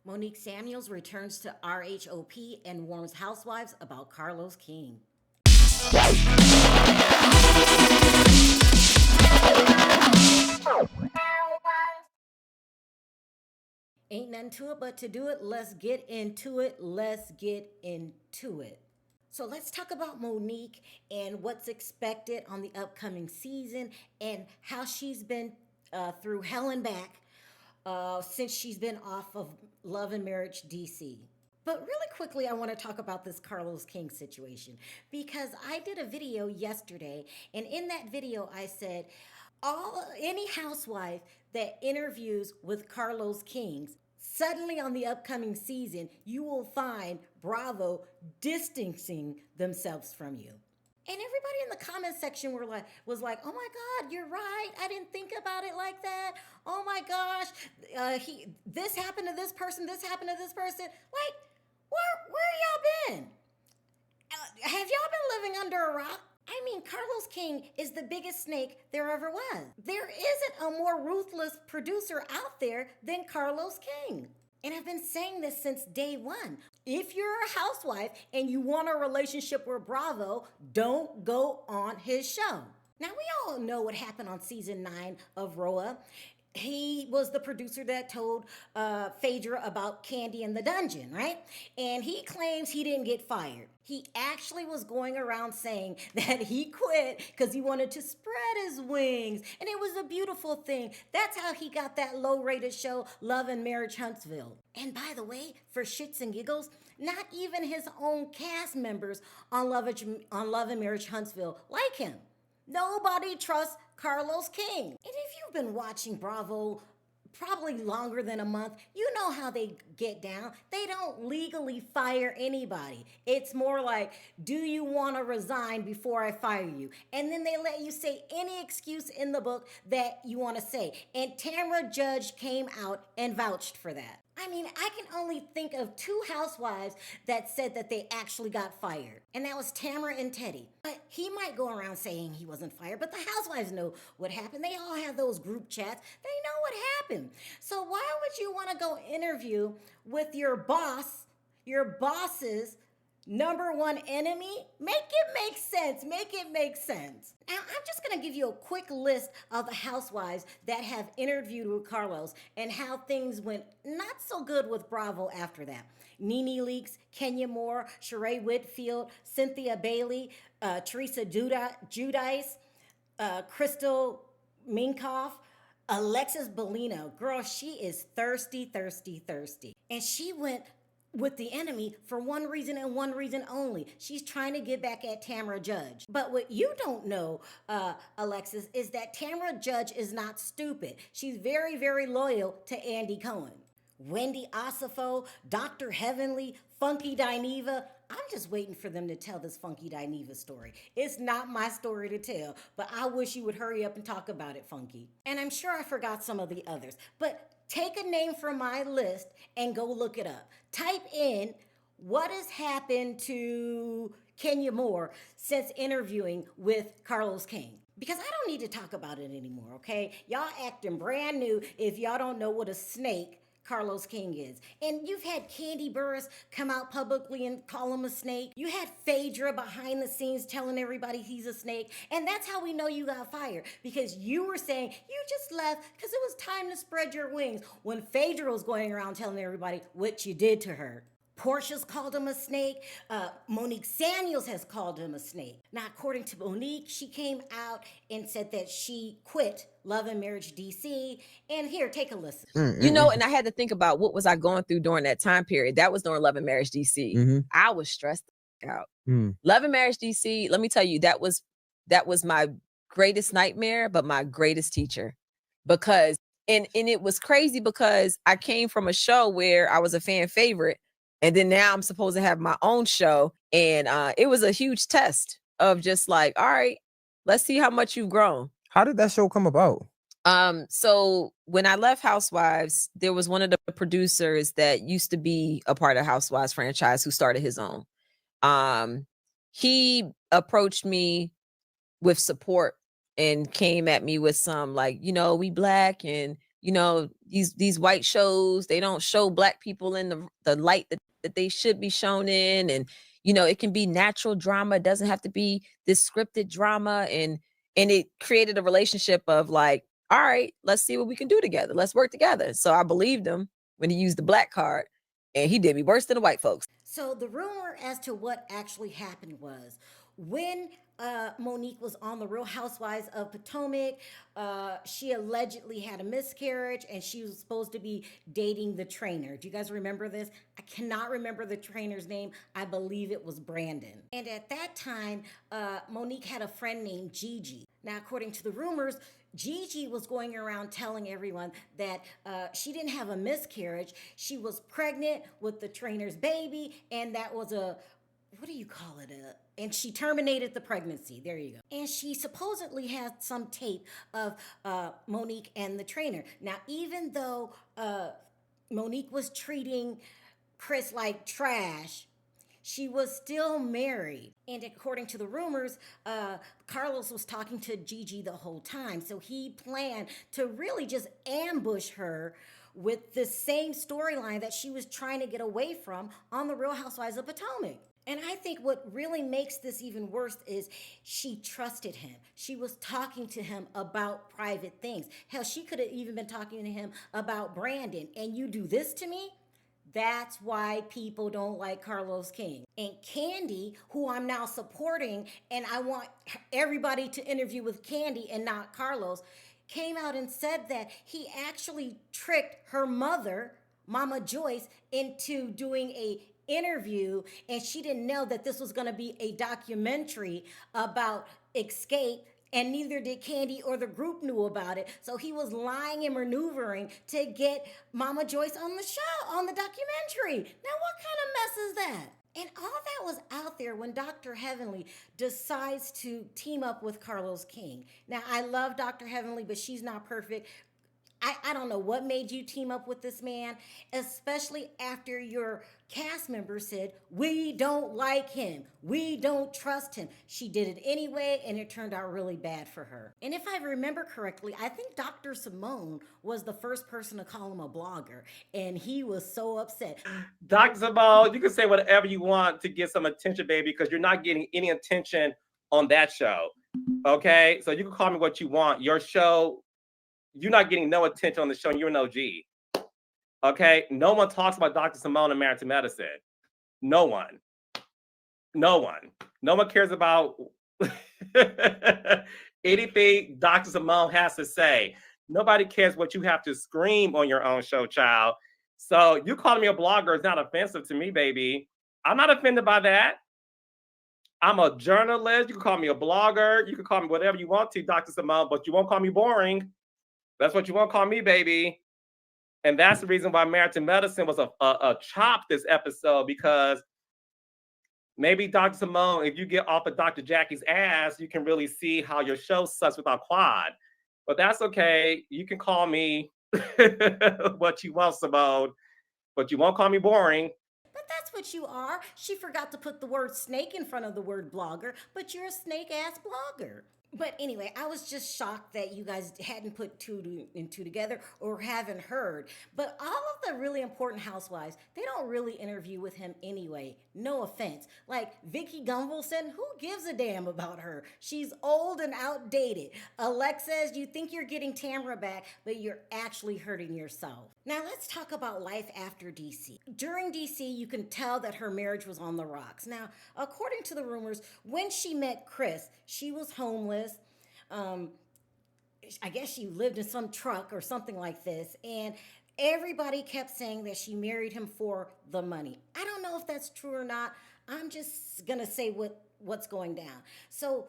Monique Samuels returns to RHOP and warns housewives about Carlos King. Ain't nothing to it but to do it. Let's get into it. So let's talk about Monique and what's expected on the upcoming season and how she's been through hell and back since she's been off of Love and Marriage DC. But really quickly, I want to talk about this Carlos King situation because I did a video yesterday, and in that video, I said, any housewife that interviews with Carlos King, suddenly on the upcoming season, you will find Bravo distancing themselves from you. And everybody in the comment section was like, "Oh my God, you're right. I didn't think about it like that. Oh my gosh, this happened to this person. This happened to this person. Like, where y'all been? Have y'all been living under a rock?" I mean, Carlos King is the biggest snake there ever was. There isn't a more ruthless producer out there than Carlos King. And I've been saying this since day one. If you're a housewife and you want a relationship with Bravo, don't go on his show. Now, we all know what happened on season 9 of RHOP. He was the producer that told Phaedra about Candy in the dungeon, right? And he claims he didn't get fired. He actually was going around saying that he quit because he wanted to spread his wings. And it was a beautiful thing. That's how he got that low-rated show, Love and Marriage Huntsville. And by the way, for shits and giggles, not even his own cast members on Love and Marriage Huntsville like him. Nobody trusts Carlos King. And if you've been watching Bravo probably longer than a month, you know how they get down. They don't legally fire anybody. It's more like, do you want to resign before I fire you? And then they let you say any excuse in the book that you want to say. And Tamra Judge came out and vouched for that. I mean, I can only think of 2 housewives that said that they actually got fired. And that was Tamara and Teddy. But he might go around saying he wasn't fired, but the housewives know what happened. They all have those group chats. They know what happened. So why would you want to go interview with your boss's number one enemy? Make it make sense. Now, I'm just going to give you a quick list of the housewives that have interviewed with Carlos and how things went not so good with Bravo after that. Nene Leakes, Kenya Moore, Sharrell Whitfield, Cynthia Bailey, Teresa Giudice, Crystal Minkoff, Alexis Bellino. Girl, she is thirsty. And she went with the enemy for one reason and one reason only. She's trying to get back at Tamra Judge. But what you don't know, Alexis, is that Tamra Judge is not stupid. She's very, very loyal to Andy Cohen. Wendy Osifo, Dr. Heavenly, Funky Dineva. I'm just waiting for them to tell this Funky Dineva story. It's not my story to tell, but I wish you would hurry up and talk about it, Funky. And I'm sure I forgot some of the others, but take a name from my list and go look it up. Type in what has happened to Kenya Moore since interviewing with Carlos King. Because I don't need to talk about it anymore, okay? Y'all acting brand new if y'all don't know what a snake Carlos King is. And you've had Candy Burris come out publicly and call him a snake. You had Phaedra behind the scenes telling everybody he's a snake. And that's how we know you got fired. Because you were saying you just left because it was time to spread your wings when Phaedra was going around telling everybody what you did to her. Portia's called him a snake. Monique Samuels has called him a snake. Now, according to Monique, she came out and said that she quit Love and Marriage DC. And here, take a listen. You know, and I had to think about what was I going through during that time period. That was during Love and Marriage DC. I was stressed out. Love and Marriage DC, let me tell you, that was my greatest nightmare, but my greatest teacher. Because, and it was crazy because I came from a show where I was a fan favorite. And then now I'm supposed to have my own show. And it was a huge test of just like, all right, let's see how much you've grown. How did that show come about? So when I left Housewives, there was one of the producers that used to be a part of Housewives franchise who started his own. He approached me with support and came at me with some like, you know, we Black and these white shows, they don't show Black people in the light that they should be shown in. And, it can be natural drama. It doesn't have to be this scripted drama. And it created a relationship of like, all right, let's see what we can do together. Let's work together. So I believed him when he used the Black card, and he did me worse than the white folks. So the rumor as to what actually happened was when Monique was on the Real Housewives of Potomac, she allegedly had a miscarriage and she was supposed to be dating the trainer. Do you guys remember this? I cannot remember the trainer's name. I believe it was Brandon. And at that time, Monique had a friend named Gigi. Now, according to the rumors, Gigi was going around telling everyone that she didn't have a miscarriage. She was pregnant with the trainer's baby, and that was what do you call it? And she terminated the pregnancy. There you go. And she supposedly had some tape of Monique and the trainer. Now, even though Monique was treating Chris like trash, she was still married. And according to the rumors, Carlos was talking to Gigi the whole time. So he planned to really just ambush her with the same storyline that she was trying to get away from on the Real Housewives of Potomac. And I think what really makes this even worse is she trusted him. She was talking to him about private things. Hell, she could have even been talking to him about Brandon. And you do this to me? That's why people don't like Carlos King. And Candy, who I'm now supporting, and I want everybody to interview with Candy and not Carlos, came out and said that he actually tricked her mother, Mama Joyce, into doing a interview, and she didn't know that this was going to be a documentary about Escape, and neither did Candy or the group knew about it. So he was lying and maneuvering to get Mama Joyce on the show, on the documentary. Now, what kind of mess is that? And all that was out there when Dr. Heavenly decides to team up with Carlos King. Now, I love Dr. Heavenly, but she's not perfect. I don't know what made you team up with this man, especially after your cast members said, we don't like him. We don't trust him. She did it anyway, and it turned out really bad for her. And if I remember correctly, I think Dr. Simone was the first person to call him a blogger, and he was so upset. Dr. Simone, you can say whatever you want to get some attention, baby, because you're not getting any attention on that show. Okay? So you can call me what you want. Your show, you're not getting no attention on the show, and you're an OG. Okay? No one talks about Dr. Simone and Married to Medicine. No one. No one. No one cares about anything Dr. Simone has to say. Nobody cares what you have to scream on your own show, child. So you calling me a blogger is not offensive to me, baby. I'm not offended by that. I'm a journalist. You can call me a blogger. You can call me whatever you want to, Dr. Simone, but you won't call me boring. That's what you won't call me, baby. And that's the reason why Married to Medicine was a chop this episode, because maybe Dr. Simone, if you get off of Dr. Jackie's ass, you can really see how your show sucks without Quad. But that's okay. You can call me what you want, Simone, but you won't call me boring. But that's what you are. She forgot to put the word snake in front of the word blogger, but you're a snake-ass blogger. But anyway, I was just shocked that you guys hadn't put two and two together or haven't heard. But all of the really important housewives, they don't really interview with him anyway. No offense. Like Vicky Gunvalson, who gives a damn about her? She's old and outdated. Alexis, you think you're getting Tamra back, but you're actually hurting yourself. Now let's talk about life after DC. During DC, you can tell that her marriage was on the rocks. Now, according to the rumors, when she met Chris, she was homeless. I guess she lived in some truck or something like this, and everybody kept saying that she married him for the money. I don't know if that's true or not. I'm just gonna say what's going down. So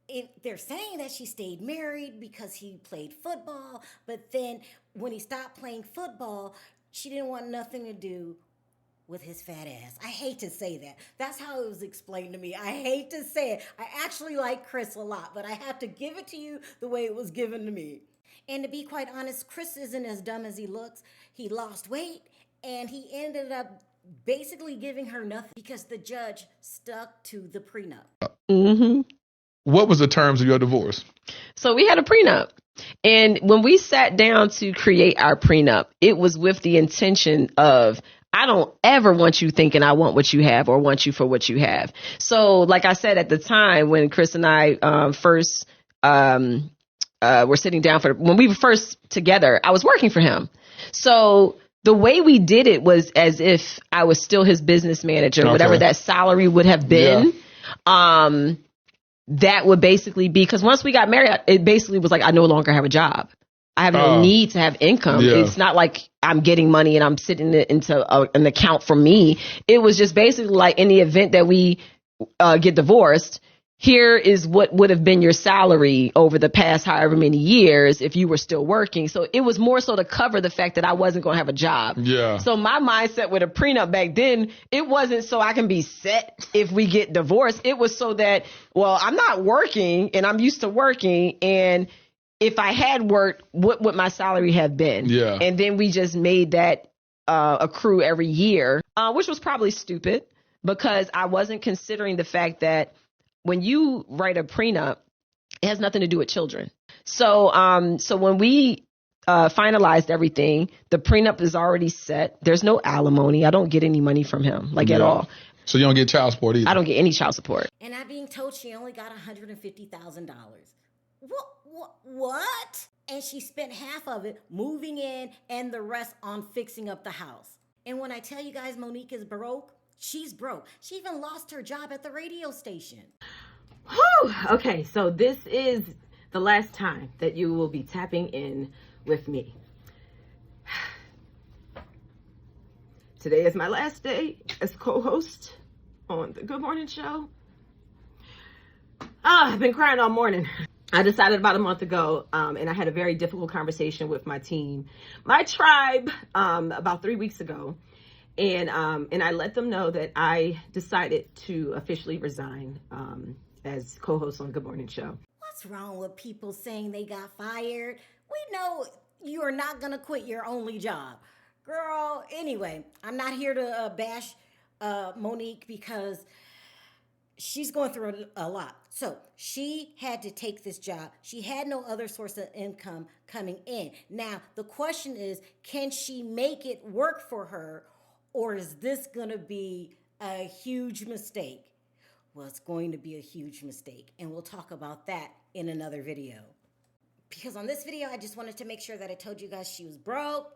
if they're saying that she stayed married because he played football, but then when he stopped playing football, she didn't want nothing to do with his fat ass. I hate to say that. That's how it was explained to me. I hate to say it. I actually like Chris a lot, but I have to give it to you the way it was given to me. And to be quite honest, Chris isn't as dumb as he looks. He lost weight, and he ended up basically giving her nothing because the judge stuck to the prenup. Mm-hmm. What was the terms of your divorce? So we had a prenup. And when we sat down to create our prenup, it was with the intention of, I don't ever want you thinking I want what you have or want you for what you have. So like I said, at the time when Chris and I first were sitting down when we were first together, I was working for him. So the way we did it was as if I was still his business manager, whatever that salary would have been. Yeah. That would basically be, because once we got married, it basically was like, I no longer have a job. I have no need to have income. Yeah. It's not like I'm getting money and I'm sitting it into an account for me. It was just basically like, in the event that we get divorced, here is what would have been your salary over the past however many years if you were still working. So it was more so to cover the fact that I wasn't going to have a job. Yeah. So my mindset with a prenup back then, it wasn't so I can be set if we get divorced. It was so that, well, I'm not working and I'm used to working, and if I had worked, what would my salary have been? Yeah. And then we just made that accrue every year, which was probably stupid because I wasn't considering the fact that when you write a prenup, it has nothing to do with children. So when we finalized everything, the prenup is already set. There's no alimony. I don't get any money from him, at all. So you don't get child support either? I don't get any child support. And I'm being told she only got $150,000. What? And she spent half of it moving in and the rest on fixing up the house. And when I tell you guys Monique is broke, she's broke. She even lost her job at the radio station. Whew. Okay, so this is the last time that you will be tapping in with me. Today is my last day as co-host on the Good Morning Show. I've been crying all morning. I decided about a month ago, and I had a very difficult conversation with my team, my tribe, about 3 weeks ago. And I let them know that I decided to officially resign as co-host on Good Morning Show. What's wrong with people saying they got fired? We know you are not going to quit your only job. Girl, anyway, I'm not here to bash Monique because she's going through a lot. So she had to take this job. She had no other source of income coming in. Now, the question is, can she make it work for her? Or is this going to be a huge mistake? Well, it's going to be a huge mistake. And we'll talk about that in another video. Because on this video, I just wanted to make sure that I told you guys she was broke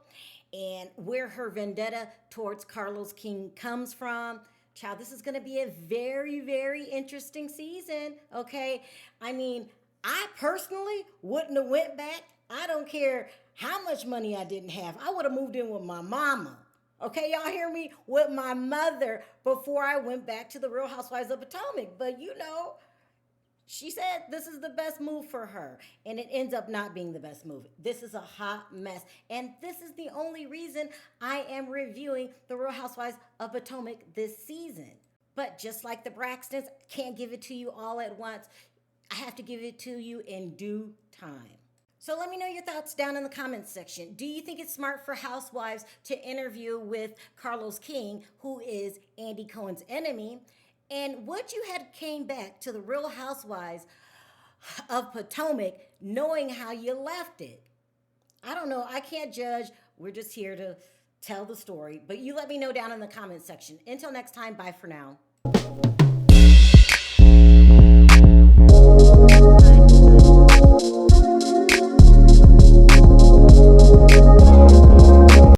and where her vendetta towards Carlos King comes from. Child, this is going to be a very, very interesting season, okay? I mean, I personally wouldn't have went back. I don't care how much money I didn't have. I would have moved in with my mama. Okay, y'all hear me? With my mother before I went back to the Real Housewives of Potomac. But she said this is the best move for her. And it ends up not being the best move. This is a hot mess. And this is the only reason I am reviewing the Real Housewives of Potomac this season. But just like the Braxtons, can't give it to you all at once. I have to give it to you in due time. So let me know your thoughts down in the comments section. Do you think it's smart for housewives to interview with Carlos King, who is Andy Cohen's enemy? And would you have came back to the Real Housewives of Potomac knowing how you left it? I don't know. I can't judge. We're just here to tell the story. But you let me know down in the comments section. Until next time, bye for now.